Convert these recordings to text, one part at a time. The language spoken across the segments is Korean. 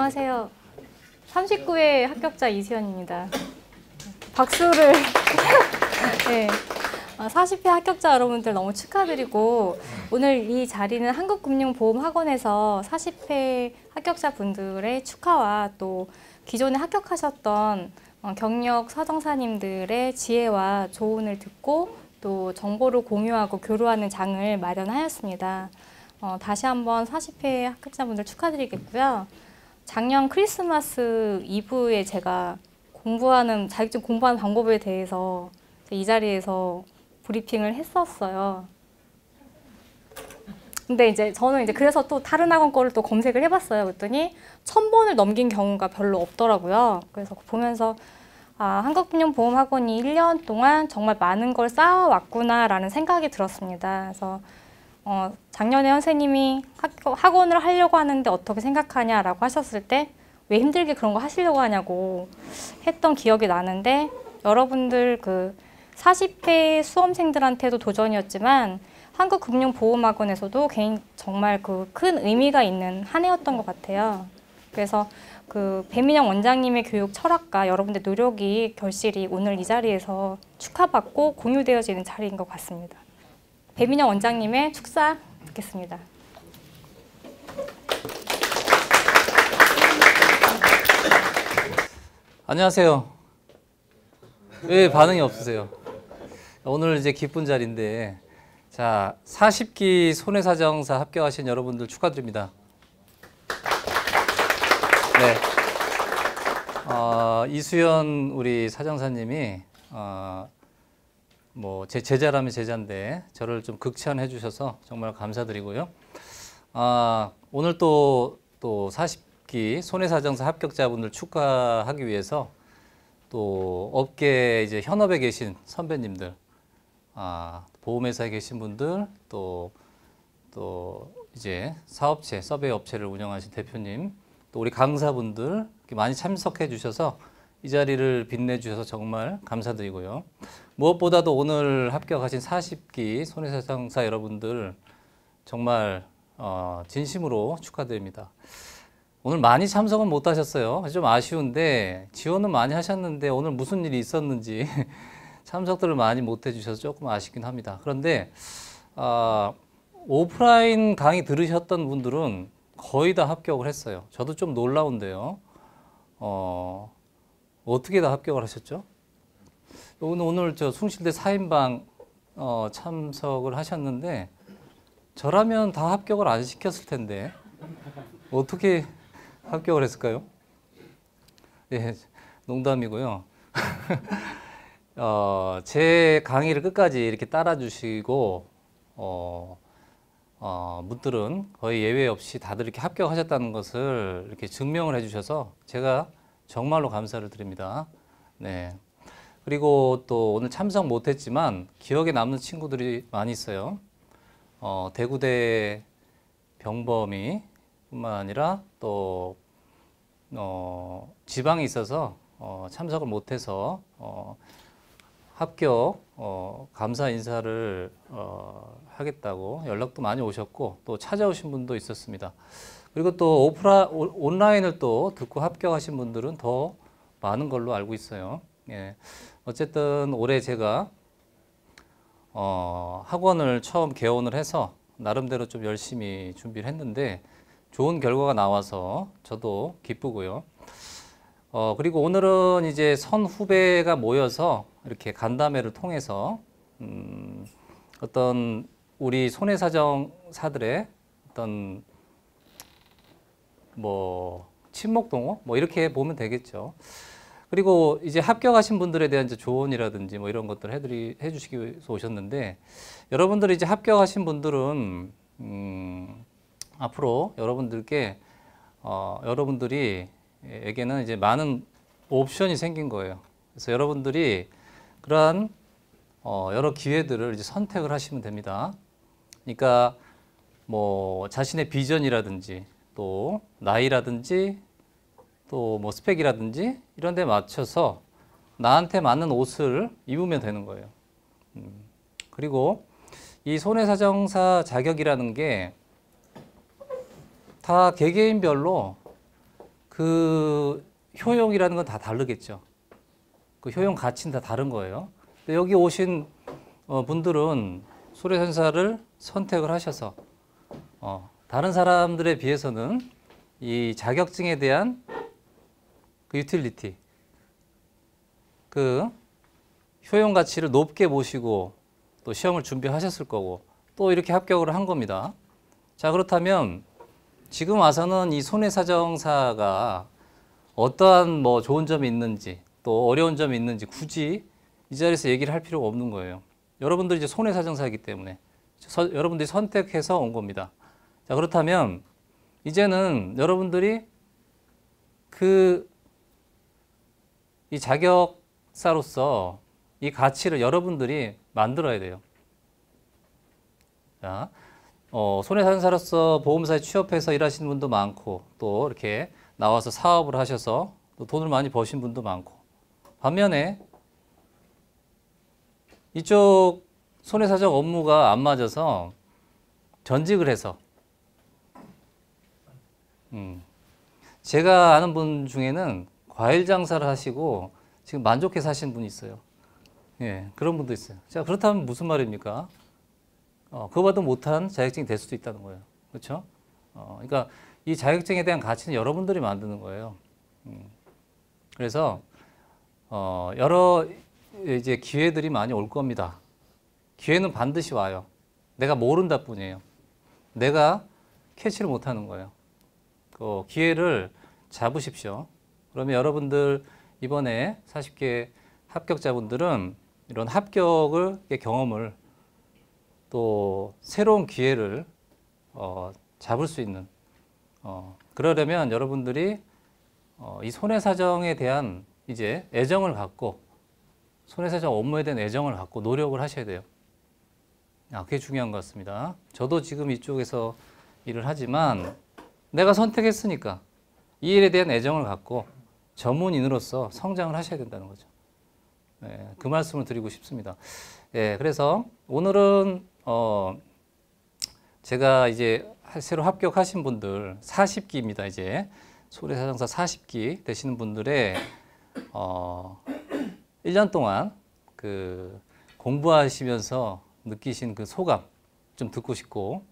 안녕하세요. 39회 합격자 이수연입니다. 박수를. 네. 40회 합격자 여러분들 너무 축하드리고, 오늘 이 자리는 한국금융보험학원에서 40회 합격자 분들의 축하와 또 기존에 합격하셨던 경력 사정사님들의 지혜와 조언을 듣고 또 정보를 공유하고 교류하는 장을 마련하였습니다. 다시 한번 40회 합격자분들 축하드리겠고요. 작년 크리스마스 이브에 제가 자격증 공부하는 방법에 대해서 이 자리에서 브리핑을 했었어요. 근데 이제 저는 그래서 또 다른 학원 거를 또 검색을 해봤어요. 그랬더니 1000번을 넘긴 경우가 별로 없더라고요. 그래서 보면서 한국금융보험학원이 1년 동안 정말 많은 걸 쌓아왔구나라는 생각이 들었습니다. 그래서 작년에 선생님이 학원을 하려고 하는데 어떻게 생각하냐라고 하셨을 때 왜 힘들게 그런 거 하시려고 하냐고 했던 기억이 나는데, 여러분들 40회 수험생들한테도 도전이었지만 한국금융보험학원에서도 정말 큰 의미가 있는 한 해였던 것 같아요. 그래서 배민영 원장님의 교육 철학과 여러분들 노력이 결실이 오늘 이 자리에서 축하받고 공유되어지는 자리인 것 같습니다. 배민영 원장님의 축사 듣겠습니다. 안녕하세요. 왜 반응이 없으세요? 오늘 이제 기쁜 자리인데, 자, 40기 손해사정사 합격하신 여러분들 축하드립니다. 네. 이수연 우리 사정사님이 제 제자라면 제자인데 저를 좀 극찬해 주셔서 정말 감사드리고요. 오늘 또 40기 손해사정사 합격자분들 축하하기 위해서 또 업계 이제 현업에 계신 선배님들, 보험회사에 계신 분들, 또 이제 사업체, 서베이 업체를 운영하신 대표님, 또 우리 강사분들 이렇게 많이 참석해 주셔서 이 자리를 빛내주셔서 정말 감사드리고요. 무엇보다도 오늘 합격하신 40기 손해사정사 여러분들 정말 진심으로 축하드립니다. 오늘 많이 참석은 못 하셨어요. 좀 아쉬운데, 지원은 많이 하셨는데 오늘 무슨 일이 있었는지 참석들을 많이 못 해주셔서 조금 아쉽긴 합니다. 그런데 오프라인 강의 들으셨던 분들은 거의 다 합격을 했어요. 저도 좀 놀라운데요. 어떻게 다 합격을 하셨죠? 오늘 저 숭실대 4인방 참석을 하셨는데, 저라면 다 합격을 안 시켰을 텐데 어떻게 합격을 했을까요? 네, 농담이고요. 제 강의를 끝까지 이렇게 따라주시고 분들은 거의 예외 없이 다들 이렇게 합격하셨다는 것을 이렇게 증명을 해주셔서 제가 정말로 감사를 드립니다. 네. 그리고 또 오늘 참석 못했지만 기억에 남는 친구들이 많이 있어요. 대구대 병범이 뿐만 아니라 또 지방에 있어서 참석을 못해서 합격 감사 인사를 하겠다고 연락도 많이 오셨고 또 찾아오신 분도 있었습니다. 그리고 또 온라인을 또 듣고 합격하신 분들은 더 많은 걸로 알고 있어요. 예. 어쨌든 올해 제가 학원을 처음 개원을 해서 나름대로 좀 열심히 준비를 했는데 좋은 결과가 나와서 저도 기쁘고요. 그리고 오늘은 이제 선 후배가 모여서 이렇게 간담회를 통해서 어떤 우리 손해사정사들의 어떤 친목동호 이렇게 보면 되겠죠. 그리고 이제 합격하신 분들에 대한 이제 조언이라든지 이런 것들을 해주시기 위해서 오셨는데, 여러분들이 이제 합격하신 분들은 앞으로 여러분들에게는 이제 많은 옵션이 생긴 거예요. 그래서 여러분들이 그러한 여러 기회들을 이제 선택을 하시면 됩니다. 그러니까 자신의 비전이라든지 또 나이라든지 또 스펙이라든지 이런 데 맞춰서 나한테 맞는 옷을 입으면 되는 거예요. 그리고 이 손해사정사 자격이라는 게 다 개개인별로 그 효용이라는 건 다 다르겠죠. 그 효용 가치는 다 다른 거예요. 근데 여기 오신 분들은 소래산사를 선택을 하셔서 다른 사람들에 비해서는 이 자격증에 대한 그 유틸리티, 그 효용 가치를 높게 보시고 또 시험을 준비하셨을 거고 또 이렇게 합격을 한 겁니다. 자, 그렇다면 지금 와서는 이 손해사정사가 어떠한 뭐 좋은 점이 있는지 또 어려운 점이 있는지 굳이 이 자리에서 얘기를 할 필요가 없는 거예요. 여러분들이 이제 손해사정사이기 때문에 여러분들이 선택해서 온 겁니다. 자, 그렇다면 이제는 여러분들이 이 자격사로서 이 가치를 여러분들이 만들어야 돼요. 자, 손해사정사로서 보험사에 취업해서 일하시는 분도 많고 또 이렇게 나와서 사업을 하셔서 또 돈을 많이 버신 분도 많고 반면에 이쪽 손해사정 업무가 안 맞아서 전직을 해서 제가 아는 분 중에는 과일 장사를 하시고 지금 만족해서 하시는 분이 있어요. 예, 그런 분도 있어요. 자, 그렇다면 무슨 말입니까? 그거보다 못한 자격증이 될 수도 있다는 거예요. 그렇죠? 그러니까 이 자격증에 대한 가치는 여러분들이 만드는 거예요. 그래서 여러 이제 기회들이 많이 올 겁니다. 기회는 반드시 와요. 내가 모른다 뿐이에요. 내가 캐치를 못하는 거예요. 그 기회를 잡으십시오. 그러면 여러분들 이번에 40개 합격자분들은 이런 합격의 경험을 또 새로운 기회를 잡을 수 있는 그러려면 여러분들이 이 손해사정에 대한 이제 애정을 갖고 손해사정 업무에 대한 애정을 갖고 노력을 하셔야 돼요. 그게 중요한 것 같습니다. 저도 지금 이쪽에서 일을 하지만 내가 선택했으니까 이 일에 대한 애정을 갖고 전문인으로서 성장을 하셔야 된다는 거죠. 네, 그 말씀을 드리고 싶습니다. 네, 그래서 오늘은 제가 이제 새로 합격하신 분들 40기입니다. 이제 손해사정사 40기 되시는 분들의 1년 동안 그 공부하시면서 느끼신 그 소감 좀 듣고 싶고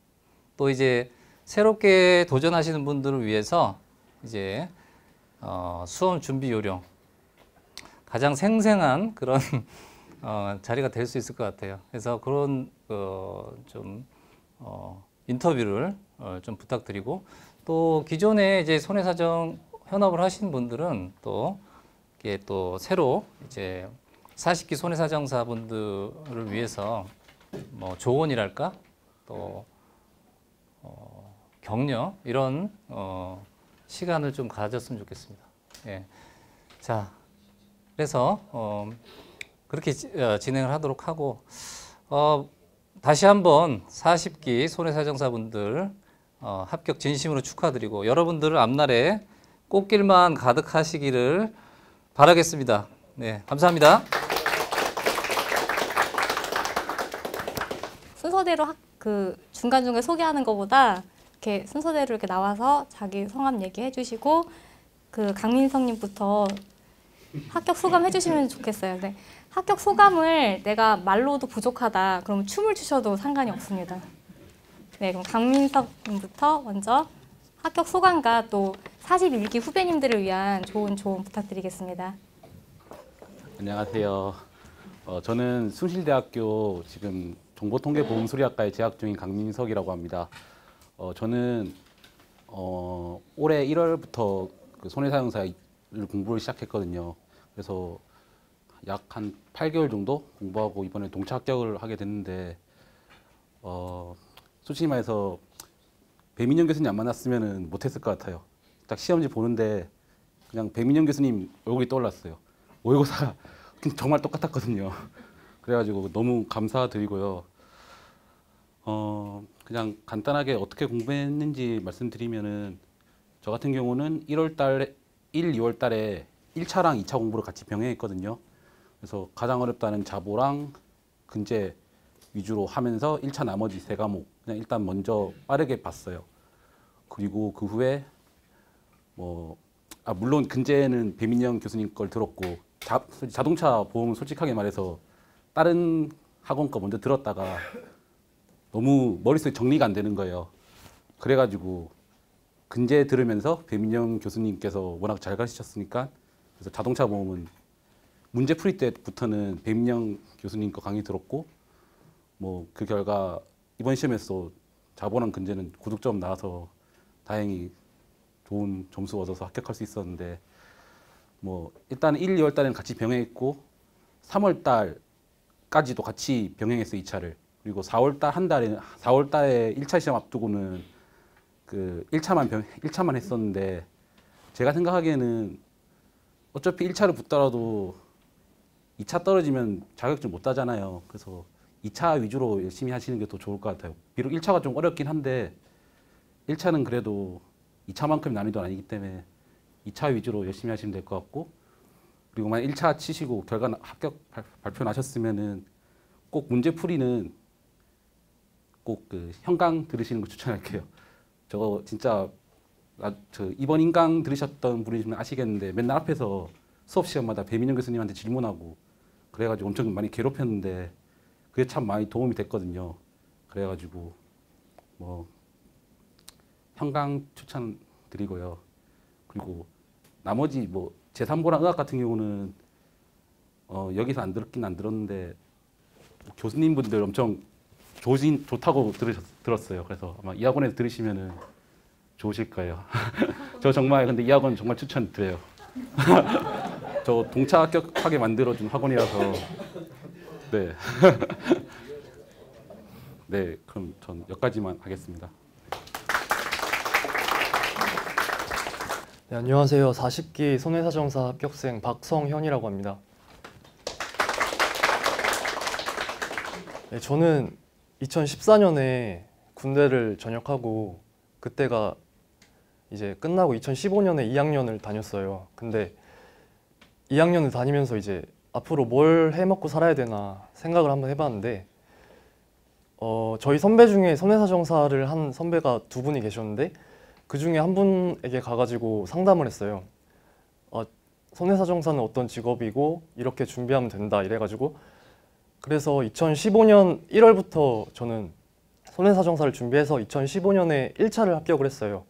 또 이제 새롭게 도전하시는 분들을 위해서 이제 수험 준비 요령 가장 생생한 그런 자리가 될 수 있을 것 같아요. 그래서 그런 좀 인터뷰를 좀 부탁드리고 또 기존에 이제 손해사정 현업을 하신 분들은 또 이게 또 새로 이제 40기 손해사정사분들을 위해서 뭐 조언이랄까 또 격려 이런 시간을 좀 가졌으면 좋겠습니다. 예. 자, 그래서 그렇게 진행을 하도록 하고 다시 한번 40기 손해사정사분들 합격 진심으로 축하드리고 여러분들을 앞날에 꽃길만 가득하시기를 바라겠습니다. 네, 감사합니다. 순서대로 그 중간중간 소개하는 것보다 이렇게 순서대로 이렇게 나와서 자기 성함 얘기해 주시고 그 강민성님부터 합격 소감 해주시면 좋겠어요. 네. 합격 소감을 내가 말로도 부족하다 그러면 춤을 추셔도 상관이 없습니다. 네, 그럼 강민석님부터 먼저 합격 소감과 또 41기 후배님들을 위한 좋은 조언 부탁드리겠습니다. 안녕하세요. 저는 숭실대학교 지금 정보통계보험수리학과에 재학 중인 강민석이라고 합니다. 저는 올해 1월부터 그 손해사정사를 공부를 시작했거든요. 그래서 약 한 8개월 정도 공부하고 이번에 동차 합격을 하게 됐는데 솔직히 말해서 배민영 교수님 안 만났으면 못했을 것 같아요. 딱 시험지 보는데 그냥 배민영 교수님 얼굴이 떠올랐어요. 모의고사 정말 똑같았거든요. 그래가지고 너무 감사드리고요. 그냥 간단하게 어떻게 공부했는지 말씀드리면은 저 같은 경우는 1, 2월 달에 1차랑 2차 공부를 같이 병행했거든요. 그래서 가장 어렵다는 자보랑 근제 위주로 하면서 1차 나머지 3과목 그냥 일단 먼저 빠르게 봤어요. 그리고 그 후에 뭐 물론 근제는 배민영 교수님 걸 들었고 자동차 보험은 솔직하게 말해서 다른 학원 거 먼저 들었다가 너무 머릿속에 정리가 안 되는 거예요. 그래가지고 근제 들으면서 배민영 교수님께서 워낙 잘 가르치셨으니까 그래서 자동차 보험은 문제 풀이 때부터는 배민영 교수님 거 강의 들었고 뭐 그 결과 이번 시험에서 자본항 근제는 9득점 나와서 다행히 좋은 점수 얻어서 합격할 수 있었는데 뭐 일단 1, 2월 달에는 같이 병행했고 3월 달까지도 같이 병행했어요. 2차를. 그리고 4월 달 한 달에 4월 달에 1차 시험 앞두고는 그 1차만 했었는데 제가 생각하기에는 어차피 1차를 붙더라도 2차 떨어지면 자격증 못 따잖아요. 그래서 2차 위주로 열심히 하시는 게 더 좋을 것 같아요. 비록 1차가 좀 어렵긴 한데 1차는 그래도 2차만큼 난이도는 아니기 때문에 2차 위주로 열심히 하시면 될 것 같고 그리고 만약 1차 치시고 결과 합격 발표 나셨으면은 꼭 문제 풀이는 꼭 그 현강 들으시는 거 추천할게요. 저거 진짜 저 이번 인강 들으셨던 분이시면 아시겠는데 맨날 앞에서 수업 시간마다 배민영 교수님한테 질문하고 그래가지고 엄청 많이 괴롭혔는데 그게 참 많이 도움이 됐거든요. 그래가지고 뭐 현강 추천드리고요. 그리고 나머지 뭐 제3보랑 의학 같은 경우는 여기서 안 들었는데 교수님분들 엄청 좋다고 들었어요. 그래서 아마 이 학원에서 들으시면은 좋으실 거예요. 저 정말 근데 이 학원 정말 추천드려요. 저 동차 합격하게 만들어준 학원이라서 네. 네, 그럼 전 여기까지만 하겠습니다. 네, 안녕하세요. 40기 손해사정사 합격생 박성현이라고 합니다. 네, 저는 2014년에 군대를 전역하고 그때가 이제 끝나고 2015년에 2학년을 다녔어요. 근데 2학년을 다니면서 이제 앞으로 뭘 해먹고 살아야 되나 생각을 한번 해봤는데 저희 선배 중에 손해사정사를 한 선배가 2분이 계셨는데 그 중에 한 분에게 가가지고 상담을 했어요. 손해사정사는 어떤 직업이고 이렇게 준비하면 된다 이래가지고 그래서 2015년 1월부터 저는 손해사정사를 준비해서 2015년에 1차를 합격을 했어요.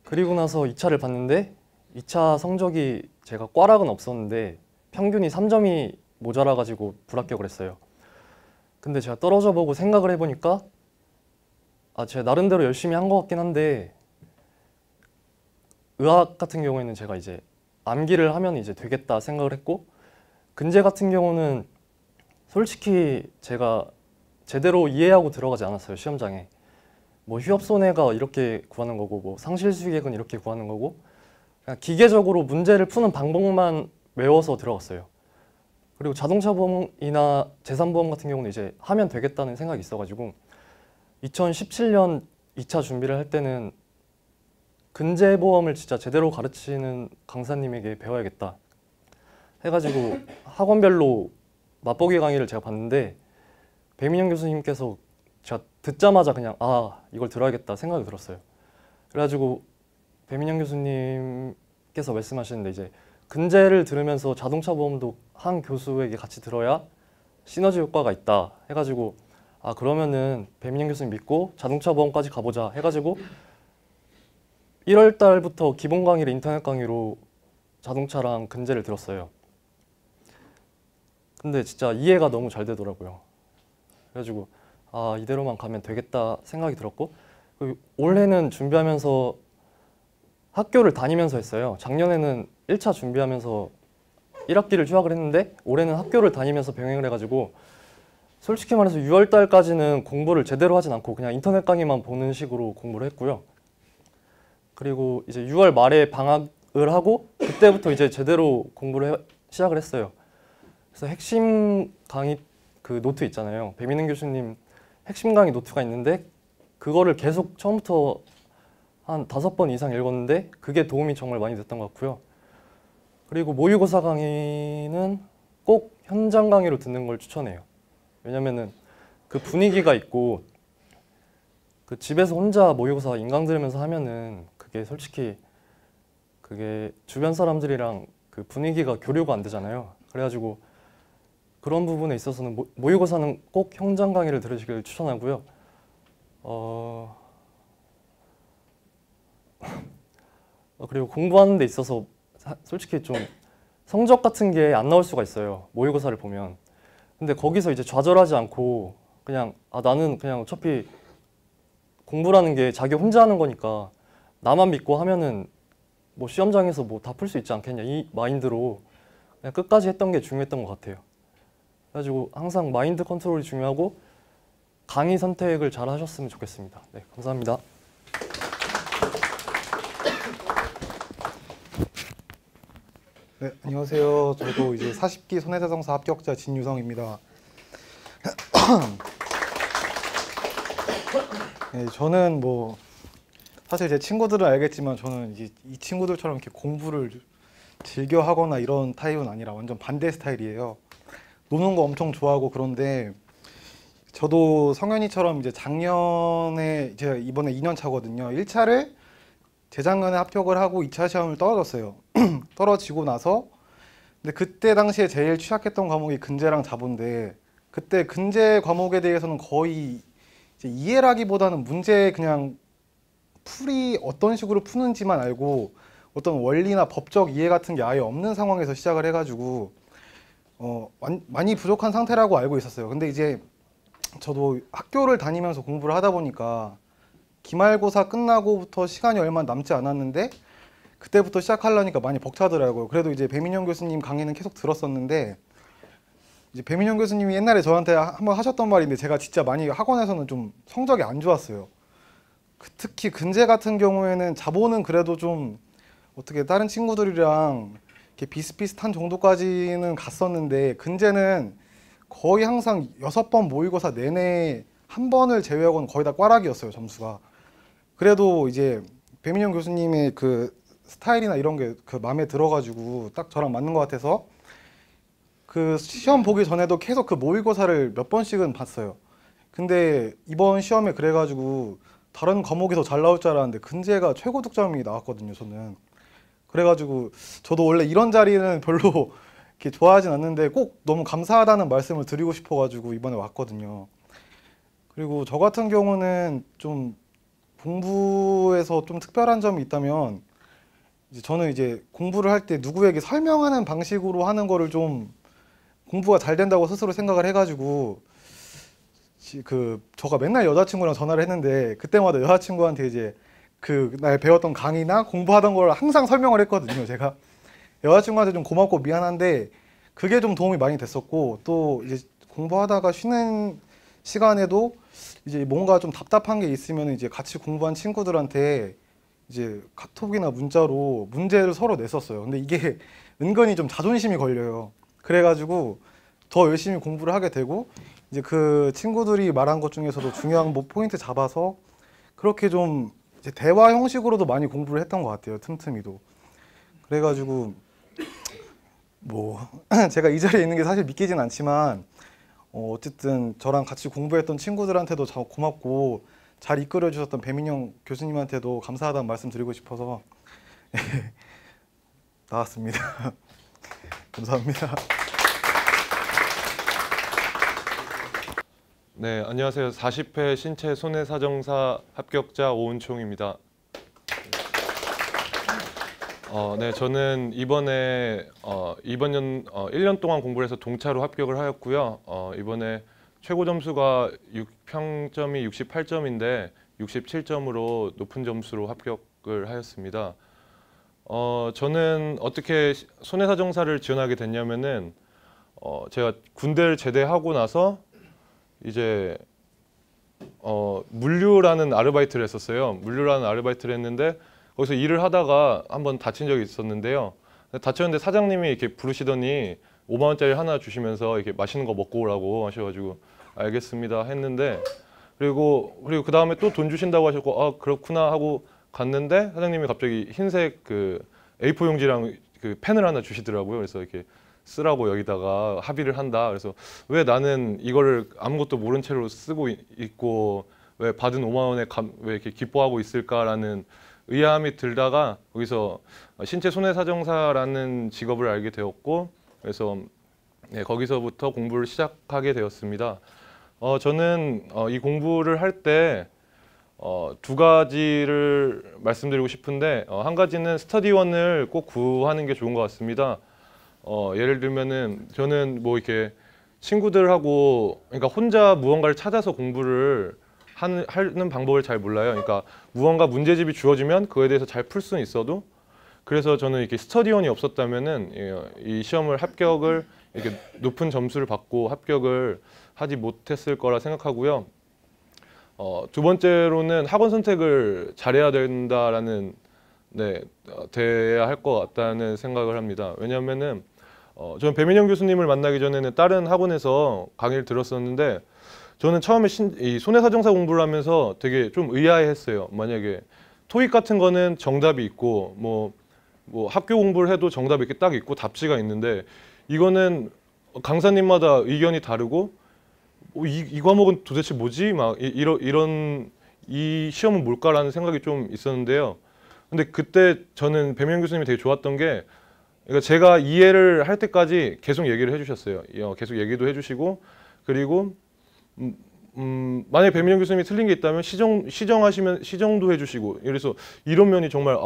그리고 나서 2차를 봤는데 2차 성적이 제가 꽈락은 없었는데 평균이 3점이 모자라가지고 불합격을 했어요. 근데 제가 떨어져 보고 생각을 해보니까 제가 나름대로 열심히 한 것 같긴 한데 의학 같은 경우에는 제가 이제 암기를 하면 이제 되겠다 생각을 했고 근제 같은 경우는 솔직히 제가 제대로 이해하고 들어가지 않았어요. 시험장에 뭐 휴업손해가 이렇게 구하는 거고 뭐 상실수익액은 이렇게 구하는 거고 그냥 기계적으로 문제를 푸는 방법만 외워서 들어갔어요. 그리고 자동차 보험이나 재산보험 같은 경우는 이제 하면 되겠다는 생각이 있어가지고 2017년 2차 준비를 할 때는 근제보험을 진짜 제대로 가르치는 강사님에게 배워야겠다 해가지고 학원별로 맛보기 강의를 제가 봤는데 배민영 교수님께서 제가 듣자마자 그냥 이걸 들어야겠다 생각이 들었어요. 그래가지고 배민영 교수님께서 말씀하시는데 이제 근제를 들으면서 자동차 보험도 한 교수에게 같이 들어야 시너지 효과가 있다 해가지고 그러면은 배민영 교수님 믿고 자동차 보험까지 가보자 해가지고 1월 달부터 기본 강의를 인터넷 강의로 자동차랑 근제를 들었어요. 근데 진짜 이해가 너무 잘 되더라고요. 그래가지고 이대로만 가면 되겠다 생각이 들었고 올해는 준비하면서 학교를 다니면서 했어요. 작년에는 1차 준비하면서 1학기를 휴학을 했는데 올해는 학교를 다니면서 병행을 해가지고 솔직히 말해서 6월 달까지는 공부를 제대로 하진 않고 그냥 인터넷 강의만 보는 식으로 공부를 했고요. 그리고 이제 6월 말에 방학을 하고 그때부터 이제 제대로 공부를 시작을 했어요. 그래서 핵심 강의 그 노트 있잖아요. 배민영 교수님 핵심 강의 노트가 있는데 그거를 계속 처음부터 한 5번 이상 읽었는데 그게 도움이 정말 많이 됐던 것 같고요. 그리고 모의고사 강의는 꼭 현장 강의로 듣는 걸 추천해요. 왜냐면은 그 분위기가 있고 그 집에서 혼자 모의고사 인강 들으면서 하면은 그게 솔직히 그게 주변 사람들이랑 그 분위기가 교류가 안 되잖아요. 그래가지고 그런 부분에 있어서는 모의고사는 꼭 현장 강의를 들으시길 추천하고요. 그리고 공부하는 데 있어서 솔직히 좀 성적 같은 게 안 나올 수가 있어요. 모의고사를 보면. 근데 거기서 이제 좌절하지 않고 그냥 나는 그냥 어차피 공부라는 게 자기 혼자 하는 거니까 나만 믿고 하면은 뭐 시험장에서 뭐 다 풀 수 있지 않겠냐 이 마인드로 그냥 끝까지 했던 게 중요했던 것 같아요. 그래가지고 항상 마인드 컨트롤이 중요하고 강의 선택을 잘 하셨으면 좋겠습니다. 네, 감사합니다. 네, 안녕하세요. 저도 이제 40기 손해자동사 합격자 진유성입니다. 네, 저는 뭐 사실 제 친구들은 알겠지만 저는 이제 이 친구들처럼 이렇게 공부를 즐겨 하거나 이런 타입은 아니라 완전 반대 스타일이에요. 노는 거 엄청 좋아하고 그런데 저도 성현이처럼 이제 작년에 제가 이번에 2년 차거든요. 1차를 재작년에 합격을 하고 2차 시험을 떨어졌어요. 떨어지고 나서 근데 그때 당시에 제일 취약했던 과목이 근제랑 자본인데 그때 근제 과목에 대해서는 거의 이제 이해라기보다는 문제 그냥 풀이 어떤 식으로 푸는지만 알고 어떤 원리나 법적 이해 같은 게 아예 없는 상황에서 시작을 해가지고 많이 부족한 상태라고 알고 있었어요. 근데 이제 저도 학교를 다니면서 공부를 하다 보니까 기말고사 끝나고부터 시간이 얼마 남지 않았는데 그때부터 시작하려니까 많이 벅차더라고요. 그래도 이제 배민영 교수님 강의는 계속 들었었는데 이제 배민영 교수님이 옛날에 저한테 한번 하셨던 말인데 제가 진짜 많이 학원에서는 좀 성적이 안 좋았어요. 특히 근제 같은 경우에는 자본은 그래도 좀 어떻게 다른 친구들이랑 이렇게 비슷비슷한 정도까지는 갔었는데 근제는 거의 항상 6번 모의고사 내내 한 번을 제외하고는 거의 다 꽈락이었어요, 점수가. 그래도 이제 배민영 교수님의 그 스타일이나 이런 게 그 마음에 들어가지고 딱 저랑 맞는 것 같아서 그 시험 보기 전에도 계속 그 모의고사를 몇 번씩은 봤어요. 근데 이번 시험에 그래가지고 다른 과목이 더 잘 나올 줄 알았는데 근제가 최고 득점이 나왔거든요, 저는. 그래가지고 저도 원래 이런 자리는 별로 이렇게 좋아하진 않는데 꼭 너무 감사하다는 말씀을 드리고 싶어가지고 이번에 왔거든요. 그리고 저 같은 경우는 좀 공부에서 좀 특별한 점이 있다면 이제 저는 이제 공부를 할 때 누구에게 설명하는 방식으로 하는 거를 좀 공부가 잘 된다고 스스로 생각을 해가지고 저가 맨날 여자친구랑 전화를 했는데 그때마다 여자친구한테 이제 그날 배웠던 강의나 공부하던 걸 항상 설명을 했거든요. 제가 여자친구한테 좀 고맙고 미안한데 그게 좀 도움이 많이 됐었고 또 이제 공부하다가 쉬는 시간에도 이제 뭔가 좀 답답한 게 있으면 이제 같이 공부한 친구들한테 이제 카톡이나 문자로 문제를 서로 냈었어요. 근데 이게 은근히 좀 자존심이 걸려요. 그래가지고 더 열심히 공부를 하게 되고 이제 그 친구들이 말한 것 중에서도 중요한 뭐 포인트 잡아서 그렇게 좀 이제 대화 형식으로도 많이 공부를 했던 것 같아요. 틈틈이도. 그래가지고 뭐 제가 이 자리에 있는 게 사실 믿기진 않지만 어쨌든 저랑 같이 공부했던 친구들한테도 참 고맙고 잘 이끌어 주셨던 배민영 교수님한테도 감사하다는 말씀 드리고 싶어서 나왔습니다. 감사합니다. 네, 안녕하세요. 40회 신체 손해사정사 합격자 오은총입니다. 네, 저는 이번 년 1년 동안 공부를 해서 동차로 합격을 하였고요. 이번에 최고 점수가 평점이 68점인데 67점으로 높은 점수로 합격을 하였습니다. 저는 어떻게 손해사정사를 지원하게 됐냐면은 제가 군대를 제대하고 나서 이제 물류라는 아르바이트를 했었어요. 물류라는 아르바이트를 했는데 거기서 일을 하다가 한번 다친 적이 있었는데요. 다쳤는데 사장님이 이렇게 부르시더니 5만 원짜리 하나 주시면서 이렇게 맛있는 거 먹고 오라고 하셔가지고 알겠습니다 했는데 그리고 그 다음에 또 돈 주신다고 하셨고 아 그렇구나 하고 갔는데 사장님이 갑자기 흰색 그 A4 용지랑 그 펜을 하나 주시더라고요. 그래서 이렇게 쓰라고 여기다가 합의를 한다. 그래서 왜 나는 이거를 아무것도 모른 채로 쓰고 있고 왜 받은 5만 원에 왜 이렇게 기뻐하고 있을까라는 의아함이 들다가 거기서 신체 손해사정사라는 직업을 알게 되었고 그래서 네, 거기서부터 공부를 시작하게 되었습니다. 저는 이 공부를 할 때 두 가지를 말씀드리고 싶은데 한 가지는 스터디원을 꼭 구하는 게 좋은 것 같습니다. 예를 들면은 저는 뭐 이렇게 친구들하고 그러니까 혼자 무언가를 찾아서 공부를 하는 방법을 잘 몰라요. 그러니까 무언가 문제집이 주어지면 그거에 대해서 잘 풀 수는 있어도 그래서 저는 이렇게 스터디원이 없었다면은 이 시험을 합격을 이렇게 높은 점수를 받고 합격을 하지 못했을 거라 생각하고요. 두 번째로는 학원 선택을 잘해야 된다라는 돼야 할 것 같다는 생각을 합니다. 왜냐하면은 저는 배민영 교수님을 만나기 전에는 다른 학원에서 강의를 들었었는데 저는 처음에 이 손해사정사 공부를 하면서 되게 좀 의아해했어요. 만약에 토익 같은 거는 정답이 있고 뭐 학교 공부를 해도 정답이 이렇게 딱 있고 답지가 있는데 이거는 강사님마다 의견이 다르고 이 과목은 도대체 뭐지? 막 이런 이 시험은 뭘까라는 생각이 좀 있었는데요. 근데 그때 저는 배민영 교수님이 되게 좋았던 게 그러니까 제가 이해를 할 때까지 계속 얘기를 해주셨어요. 계속 얘기도 해주시고 그리고 만약에 배민영 교수님이 틀린 게 있다면 시정하시면 시정도 해주시고 그래서 이런 면이 정말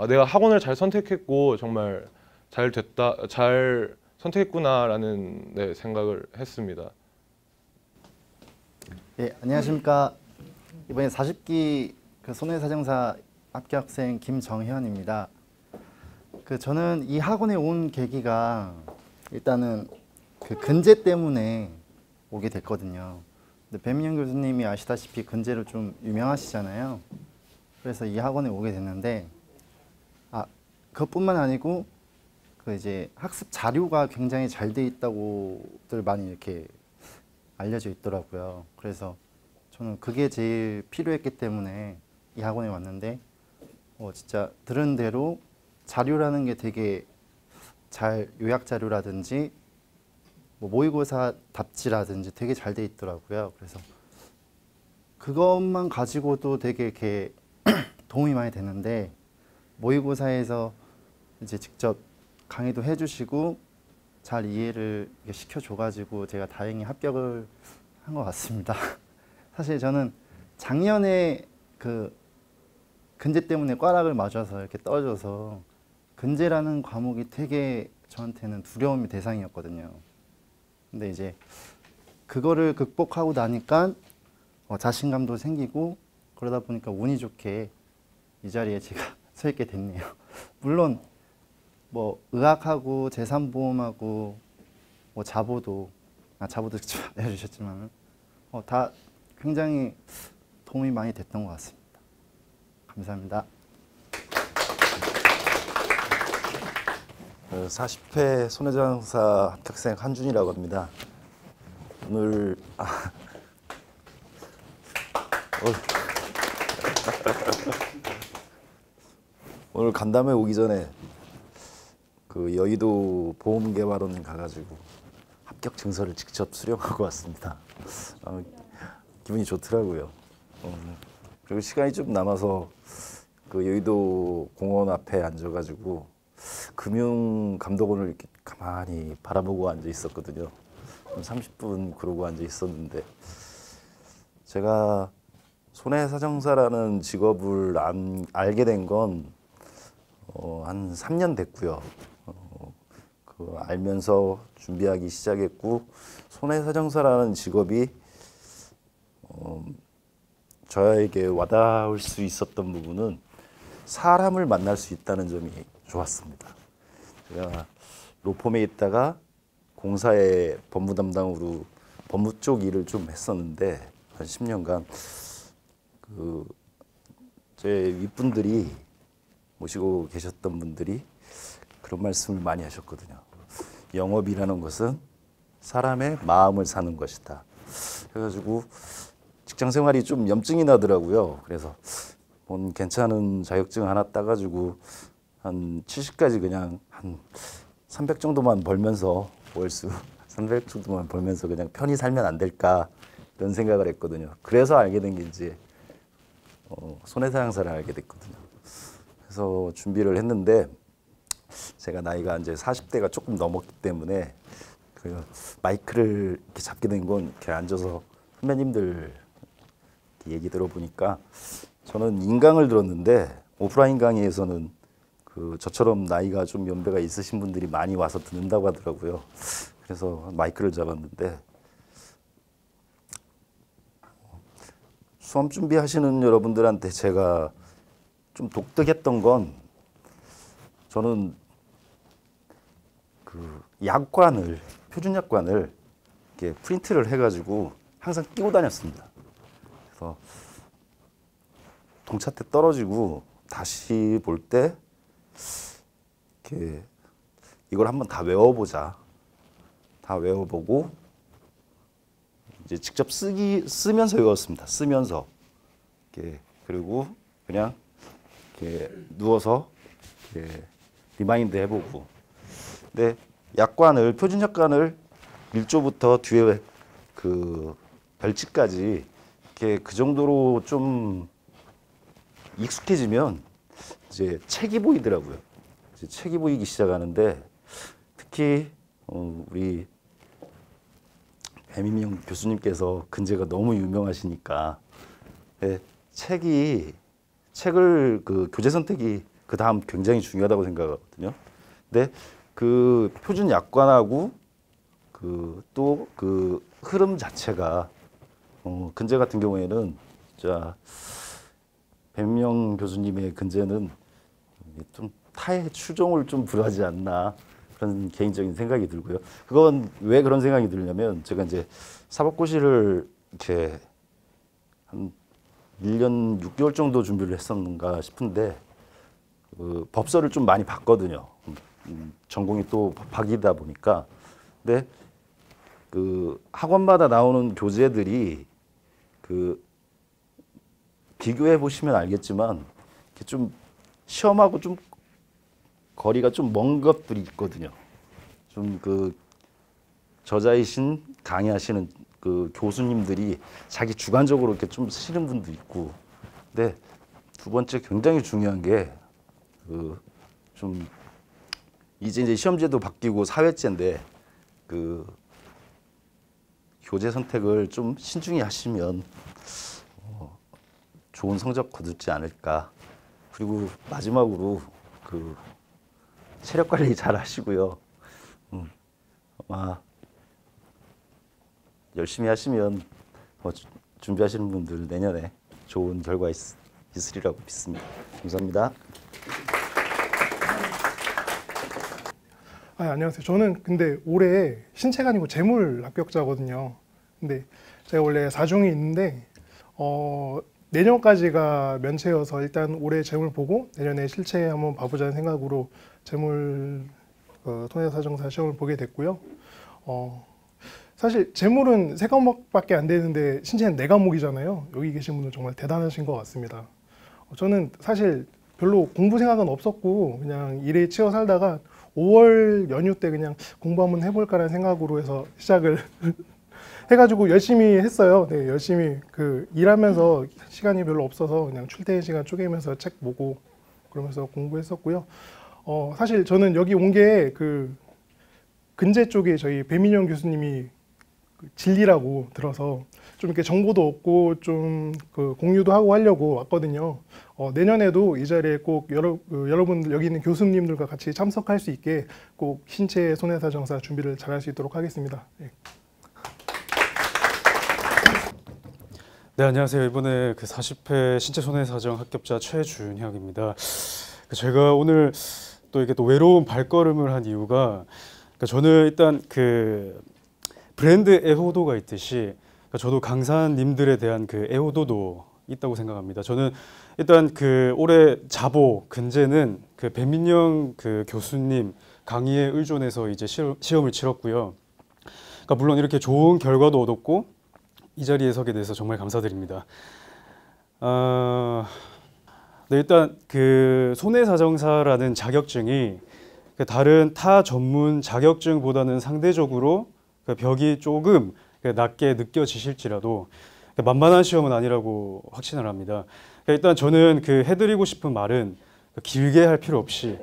내가 학원을 잘 선택했고 정말 잘 선택했구나라는 생각을 했습니다. 예, 안녕하십니까. 이번에 40기 손해사정사 합격생 김정현입니다. 저는 이 학원에 온 계기가 일단은 근제 때문에 오게 됐거든요. 근데 배민영 교수님이 아시다시피 근제로 좀 유명하시잖아요. 그래서 이 학원에 오게 됐는데 그것뿐만 아니고 이제 학습 자료가 굉장히 잘 돼 있다고들 많이 이렇게 알려져 있더라고요. 그래서 저는 그게 제일 필요했기 때문에 이 학원에 왔는데 진짜 들은 대로 자료라는 게 되게 잘 요약 자료라든지 모의고사 답지라든지 되게 잘 돼 있더라고요. 그래서 그것만 가지고도 되게 이렇게 도움이 많이 되는데 모의고사에서 이제 직접 강의도 해주시고 잘 이해를 시켜줘가지고 제가 다행히 합격을 한 것 같습니다. 사실 저는 작년에 근제 때문에 꽈락을 맞아서 이렇게 떨어져서 근제라는 과목이 되게 저한테는 두려움의 대상이었거든요. 근데 이제 그거를 극복하고 나니까 자신감도 생기고 그러다 보니까 운이 좋게 이 자리에 제가 서 있게 됐네요. 물론 의학하고 재산보험하고 자보도 직접 해주셨지만 다 굉장히 도움이 많이 됐던 것 같습니다. 감사합니다. 40회 손해사정사 합격생 한준이라고 합니다. 오늘 오늘 간담회 오기 전에 여의도 보험개발원 가가지고 합격 증서를 직접 수령하고 왔습니다. 기분이 좋더라고요. 그리고 시간이 좀 남아서 여의도 공원 앞에 앉아가지고 금융감독원을 이렇게 가만히 바라보고 앉아 있었거든요. 30분 그러고 앉아 있었는데 제가 손해사정사라는 직업을 알게 된 건 한 3년 됐고요. 알면서 준비하기 시작했고 손해사정사라는 직업이 저에게 와닿을 수 있었던 부분은 사람을 만날 수 있다는 점이 좋았습니다. 제가 로펌에 있다가 공사의 법무 담당으로 법무 쪽 일을 좀 했었는데 한 10년간 제 윗분들이 모시고 계셨던 분들이 그런 말씀을 많이 하셨거든요. 영업이라는 것은 사람의 마음을 사는 것이다. 그래가지고 직장 생활이 좀 염증이 나더라고요. 그래서 괜찮은 자격증 하나 따가지고 한 70까지 그냥 한 300 정도만 벌면서 월수 300 정도만 벌면서 그냥 편히 살면 안 될까 이런 생각을 했거든요. 그래서 알게 된 게 이제 손해사장사를 알게 됐거든요. 그래서 준비를 했는데 제가 나이가 이제 40대가 조금 넘었기 때문에 그 마이크를 이렇게 잡게 된 건 이렇게 앉아서 선배님들 얘기 들어보니까 저는 인강을 들었는데 오프라인 강의에서는 그 저처럼 나이가 좀 연배가 있으신 분들이 많이 와서 듣는다고 하더라고요. 그래서 마이크를 잡았는데 수험 준비하시는 여러분들한테 제가 좀 독특했던 건 저는 그 약관을 표준 약관을 이렇게 프린트를 해가지고 항상 끼고 다녔습니다. 그래서 동차 때 떨어지고 다시 볼 때 이렇게 이걸 한번 다 외워보자. 다 외워보고 이제 직접 쓰면서 외웠습니다. 쓰면서 이렇게 그리고 그냥 이렇게 누워서 이렇게 리마인드 해보고. 근데 약관을 표준 약관을 1조부터 뒤에 그 별치까지 이렇게 그 정도로 좀 익숙해지면 이제 책이 보이더라고요. 이제 책이 보이기 시작하는데 특히 우리 배민영 교수님께서 근제가 너무 유명하시니까 책을 그 교재 선택이 그 다음 굉장히 중요하다고 생각하거든요. 근데 그 표준 약관하고 그 또 그 흐름 자체가 근제 같은 경우에는 진짜 배민영 교수님의 근제는 좀 타의 추종을 좀 불하지 않나 그런 개인적인 생각이 들고요. 그건 왜 그런 생각이 들냐면 제가 이제 사법고시를 이렇게 한 1년 6개월 정도 준비를 했었는가 싶은데 그 법서를 좀 많이 봤거든요. 전공이 또 법학이다 보니까. 근데 그 학원마다 나오는 교재들이 그 비교해 보시면 알겠지만 이렇게 좀 시험하고 좀 거리가 좀 먼 것들이 있거든요. 좀 그 저자이신 강의하시는 그 교수님들이 자기 주관적으로 이렇게 좀 쓰시는 분도 있고. 근데 두 번째 굉장히 중요한 게 그 좀 이제 시험제도 바뀌고 사회제인데 그 교재 선택을 좀 신중히 하시면 좋은 성적 거두지 않을까. 그리고 마지막으로 그 체력 관리 잘 하시고요. 아마 열심히 하시면 준비하시는 분들 내년에 좋은 결과 있으리라고 믿습니다. 감사합니다. 안녕하세요. 저는 근데 올해 신체가 아니고 재물 합격자거든요. 근데 제가 원래 사중이 있는데 내년까지가 면체여서 일단 올해 재물 보고 내년에 실체 한번 봐보자는 생각으로 재물 통해사정사 시험을 보게 됐고요. 사실 재물은 3과목밖에 안 되는데 신체는 4과목이잖아요. 여기 계신 분들 정말 대단하신 것 같습니다. 저는 사실 별로 공부 생각은 없었고 그냥 일에 치여 살다가 5월 연휴 때 그냥 공부 한번 해볼까라는 생각으로 해서 시작을 해가지고 열심히 했어요. 네, 열심히 그 일하면서 시간이 별로 없어서 그냥 출퇴근 시간 쪼개면서 책 보고 그러면서 공부했었고요. 사실 저는 여기 온 게 그 근제 쪽에 저희 배민영 교수님이 그 진리라고 들어서 좀 이렇게 정보도 얻고 좀 그 공유도 하고 하려고 왔거든요. 내년에도 이 자리에 꼭 여러분들 여기 있는 교수님들과 같이 참석할 수 있게 꼭 신체 손해사정사 준비를 잘 할 수 있도록 하겠습니다. 네. 네, 안녕하세요. 이번에 그 40회 신체 손해사정 합격자 최준혁입니다. 제가 오늘 또 이렇게 또 외로운 발걸음을 한 이유가 저는 일단 그 브랜드 애호도가 있듯이 저도 강사님들에 대한 그 애호도도 있다고 생각합니다. 저는 일단 그 올해 자보 근제는 그 배민영 그 교수님 강의에 의존해서 이제 시험을 치렀고요. 그러니까 물론 이렇게 좋은 결과도 얻었고 이 자리에 서게 돼서 정말 감사드립니다. 네, 일단 그 손해사정사라는 자격증이 다른 타 전문 자격증보다는 상대적으로 벽이 조금 낮게 느껴지실지라도 만만한 시험은 아니라고 확신을 합니다. 일단 저는 그 해드리고 싶은 말은 길게 할 필요 없이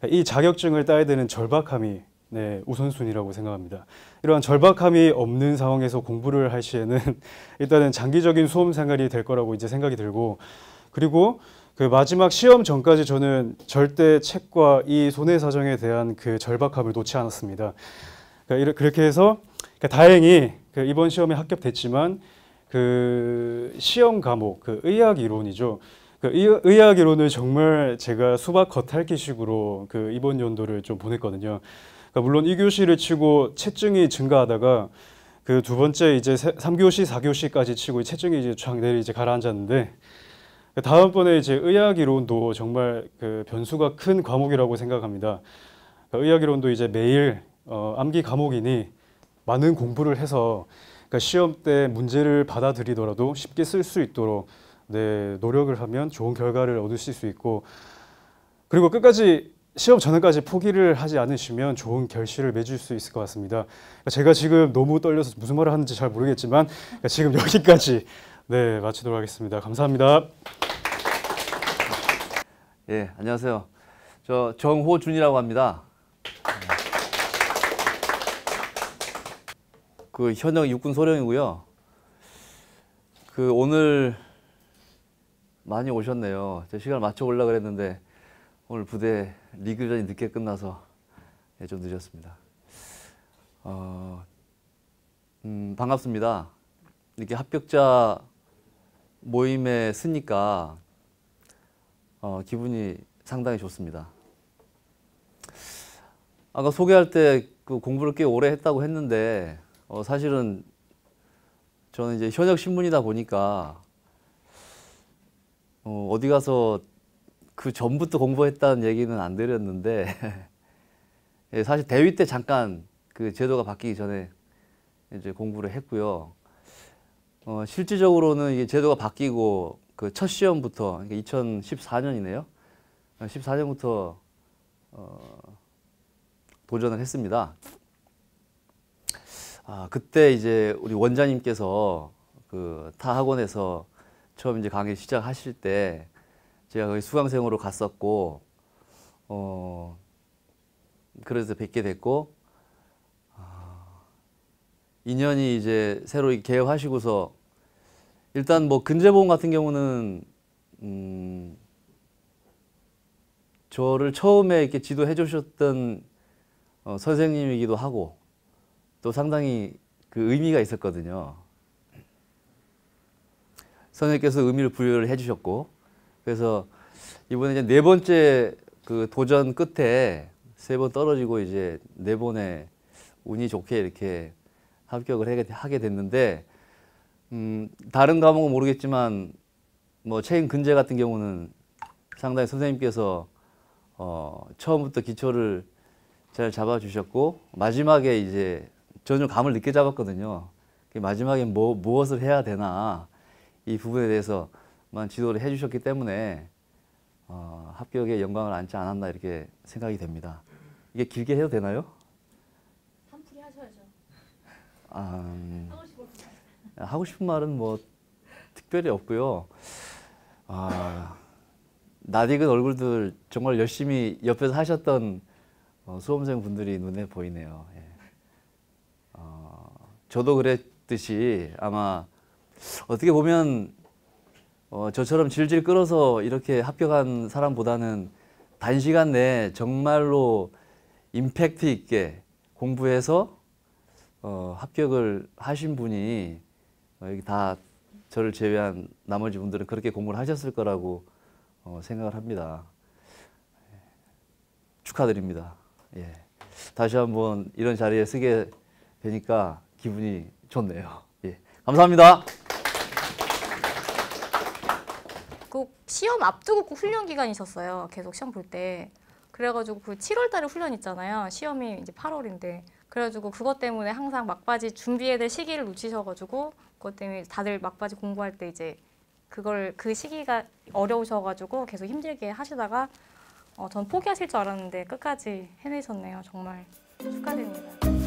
이 자격증을 따야 되는 절박함이 네, 우선순위라고 생각합니다. 이러한 절박함이 없는 상황에서 공부를 할 시에는 일단은 장기적인 수험 생활이 될 거라고 이제 생각이 들고, 그리고 그 마지막 시험 전까지 저는 절대 책과 이 손해사정에 대한 그 절박함을 놓지 않았습니다. 그렇게 해서 다행히 이번 시험에 합격됐지만 그 시험 과목, 그 의학 이론이죠. 그 의학 이론을 정말 제가 수박 겉핥기식으로 그 이번 연도를 좀 보냈거든요. 그러니까 물론 2교시를 치고 체증이 증가하다가 그 두 번째 이제 3교시, 4교시까지 치고 체증이 이제 쫙 내리 이제 가라앉았는데, 다음번에 이제 의학 이론도 정말 그 변수가 큰 과목이라고 생각합니다. 의학 이론도 이제 매일 암기 과목이니 많은 공부를 해서 시험 때 문제를 받아들이더라도 쉽게 쓸 수 있도록 네, 노력을 하면 좋은 결과를 얻으실 수 있고, 그리고 끝까지 시험 전까지 포기를 하지 않으시면 좋은 결실을 맺을 수 있을 것 같습니다. 제가 지금 너무 떨려서 무슨 말을 하는지 잘 모르겠지만 지금 여기까지 네, 마치도록 하겠습니다. 감사합니다. 예, 안녕하세요. 저 정호준이라고 합니다. 그 현역 육군 소령이고요. 그 오늘 많이 오셨네요. 제 시간을 맞춰 오려고 그랬는데 오늘 부대 리그전이 늦게 끝나서 좀 늦었습니다. 반갑습니다. 이렇게 합격자 모임에 쓰니까 기분이 상당히 좋습니다. 아까 소개할 때 그 공부를 꽤 오래 했다고 했는데 사실은 저는 이제 현역 신문이다 보니까 어디 가서 그 전부터 공부했다는 얘기는 안 드렸는데 예, 사실 대위 때 잠깐 그 제도가 바뀌기 전에 이제 공부를 했고요. 실질적으로는 이게 제도가 바뀌고 그 첫 시험부터 2014년이네요. 14년부터 도전을 했습니다. 그때 이제 우리 원장님께서 그 타 학원에서 처음 이제 강의 시작하실 때 제가 거기 수강생으로 갔었고, 그래서 뵙게 됐고, 인연이 이제 새로 개업하시고서 일단 뭐 근제보험 같은 경우는 저를 처음에 이렇게 지도해 주셨던 선생님이기도 하고 또 상당히 그 의미가 있었거든요. 선생님께서 의미를 부여를 해주셨고, 그래서 이번에 이제 네 번째 그 도전 끝에 3번 떨어지고 이제 4번에 운이 좋게 이렇게 합격을 하게 됐는데, 다른 과목은 모르겠지만 뭐 체인 근제 같은 경우는 상당히 선생님께서 처음부터 기초를 잘 잡아주셨고, 마지막에 이제 저는 감을 늦게 잡았거든요. 마지막에 무엇을 해야 되나 이 부분에 대해서만 지도를 해주셨기 때문에 합격에 영광을 안지 않았나 이렇게 생각이 됩니다. 이게 길게 해도 되나요? 한풀이 하셔야죠. 하고 싶은 말은 뭐 특별히 없고요. 낯익은 얼굴들 정말 열심히 옆에서 하셨던 수험생 분들이 눈에 보이네요. 예. 저도 그랬듯이 아마 어떻게 보면 저처럼 질질 끌어서 이렇게 합격한 사람보다는 단시간 내에 정말로 임팩트 있게 공부해서 합격을 하신 분이 여기 다 저를 제외한 나머지 분들은 그렇게 공부를 하셨을 거라고 생각을 합니다. 축하드립니다. 예. 다시 한번 이런 자리에 서게 되니까 기분이 좋네요. 예. 감사합니다. 그 시험 앞두고 그 훈련 기간이 있었어요. 계속 시험 볼 때. 그래가지고 그 7월 달에 훈련 있잖아요. 시험이 이제 8월인데. 그래가지고 그것 때문에 항상 막바지 준비해야 될 시기를 놓치셔가지고 그것 때문에 다들 막바지 공부할 때 이제 그 시기가 어려우셔가지고 계속 힘들게 하시다가 전 포기하실 줄 알았는데 끝까지 해내셨네요. 정말 축하드립니다.